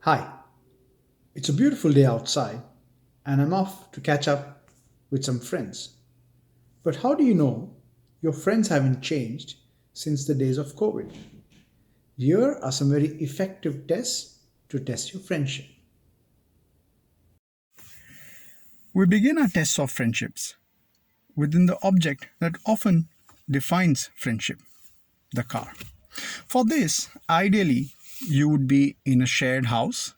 Hi, it's a beautiful day outside, and I'm off to catch up with some friends. But how do you know your friends haven't changed since the days of COVID? Here are some very effective tests to test your friendship. We begin our tests of friendships within the object that often defines friendship, the car. For this, ideally, you would be in a shared house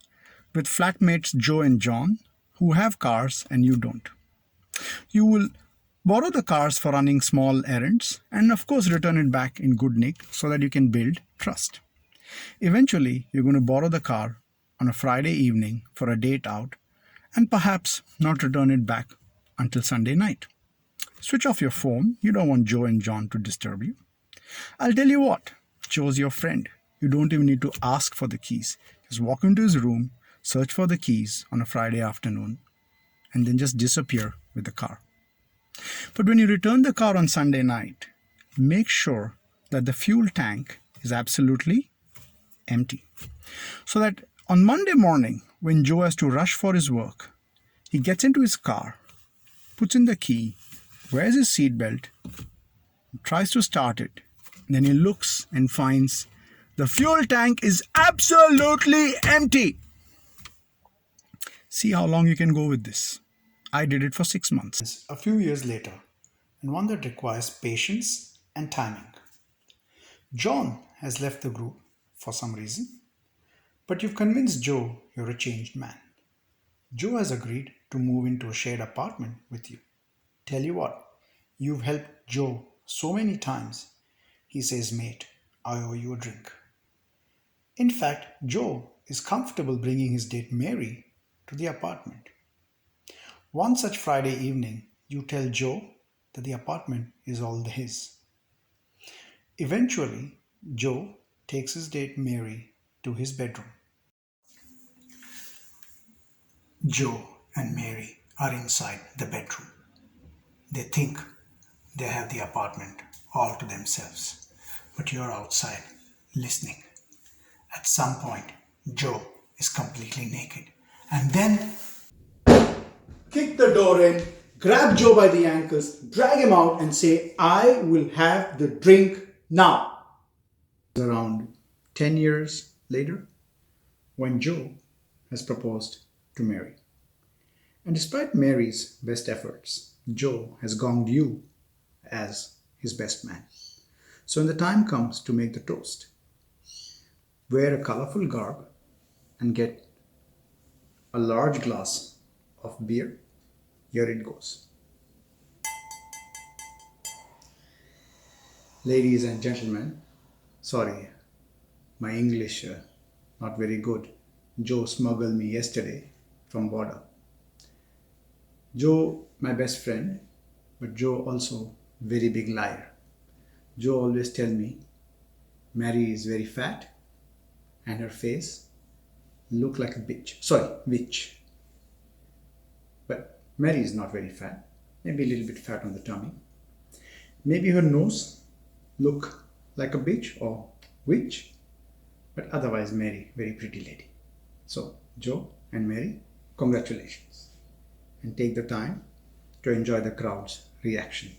with flatmates Joe and John who have cars and you don't. You will borrow the cars for running small errands and, of course, return it back in good nick so that you can build trust. Eventually, you're going to borrow the car on a Friday evening for a date out and perhaps not return it back until Sunday night. Switch off your phone. You don't want Joe and John to disturb you. I'll tell you what, Joe's your friend. You don't even need to ask for the keys. Just walk into his room, search for the keys on a Friday afternoon, and then just disappear with the car. But when you return the car on Sunday night, make sure that the fuel tank is absolutely empty. So that on Monday morning, when Joe has to rush for his work, he gets into his car, puts in the key, wears his seatbelt, tries to start it. Then he looks and finds the fuel tank is absolutely empty. See how long you can go with this. I did it for 6 months. A few years later, and one that requires patience and timing. John has left the group for some reason, but you've convinced Joe you're a changed man. Joe has agreed to move into a shared apartment with you. Tell you what, you've helped Joe so many times, he says, mate, I owe you a drink. In fact, Joe is comfortable bringing his date Mary to the apartment. One such Friday evening, you tell Joe that the apartment is all his. Eventually, Joe takes his date Mary to his bedroom. Joe and Mary are inside the bedroom. They think they have the apartment all to themselves, but you're outside listening. At some point, Joe is completely naked and then kick the door in, grab Joe by the ankles, drag him out, and say, I will have the drink now. Around 10 years later, when Joe has proposed to Mary. And despite Mary's best efforts, Joe has gonged you as his best man. So when the time comes to make the toast, wear a colorful garb and get a large glass of beer. Here it goes. Ladies and gentlemen, sorry, my English not very good. Joe smuggled me yesterday from border. Joe, my best friend, but Joe also very big liar. Joe always tell me Mary is very fat and her face look like a bitch. Sorry, witch. But Mary is not very fat. Maybe a little bit fat on the tummy. Maybe her nose look like a bitch or witch. But otherwise Mary, very pretty lady. So Joe and Mary, congratulations. And take the time to enjoy the crowd's reaction.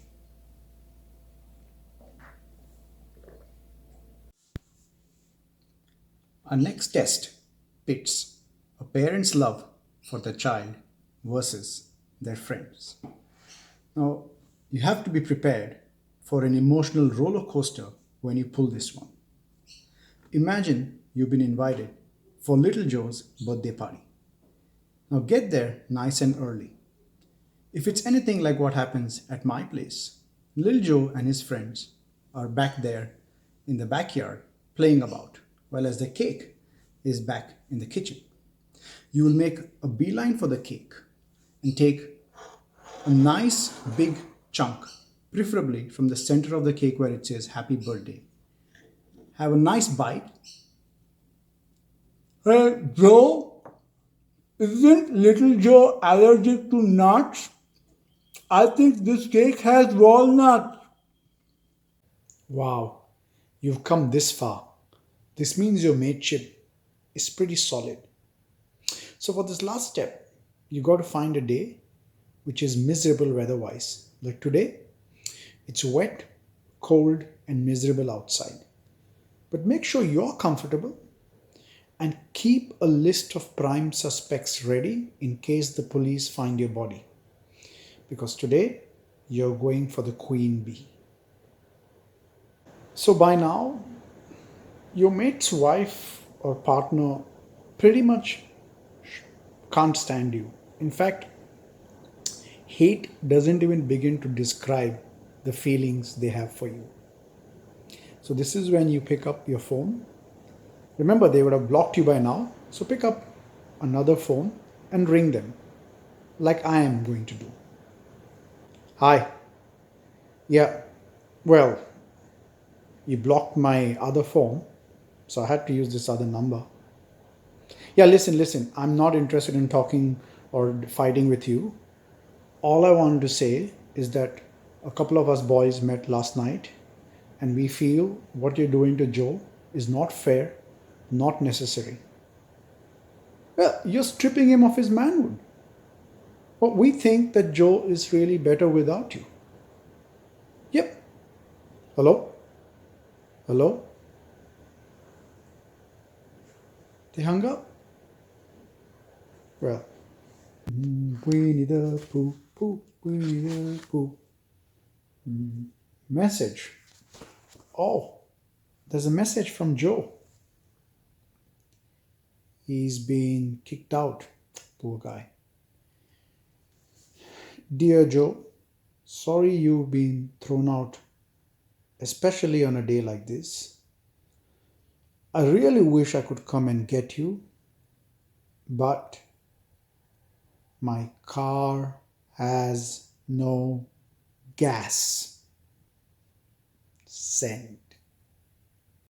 Our next test pits a parent's love for the child versus their friends. Now, you have to be prepared for an emotional roller coaster when you pull this one. Imagine you've been invited for little Joe's birthday party. Now, get there nice and early. If it's anything like what happens at my place, little Joe and his friends are back there in the backyard playing about, while as the cake is back in the kitchen. You will make a beeline for the cake and take a nice big chunk, preferably from the center of the cake where it says happy birthday. Have a nice bite. Hey, Joe, isn't little Joe allergic to nuts? I think this cake has walnut. Wow, you've come this far. This means your mateship is pretty solid. So for this last step, you got to find a day which is miserable weather-wise. Like today, it's wet, cold, and miserable outside. But make sure you're comfortable and keep a list of prime suspects ready in case the police find your body. Because today, you're going for the queen bee. So by now, your mate's wife or partner pretty much can't stand you. In fact, hate doesn't even begin to describe the feelings they have for you. So, this is when you pick up your phone. Remember, they would have blocked you by now. So, pick up another phone and ring them, like I am going to do. Hi. Yeah. Well, you blocked my other phone, so I had to use this other number. Yeah, listen. I'm not interested in talking or fighting with you. All I wanted to say is that a couple of us boys met last night and we feel what you're doing to Joe is not fair, not necessary. Well, you're stripping him of his manhood. But we think that Joe is really better without you. Yep. Hello? Hello? They hung up? Well, Winnie the Pooh, Pooh, Winnie the Pooh. Message. Oh, there's a message from Joe. He's been kicked out. Poor guy. Dear Joe, sorry you've been thrown out, especially on a day like this. I really wish I could come and get you, but my car has no gas. Send.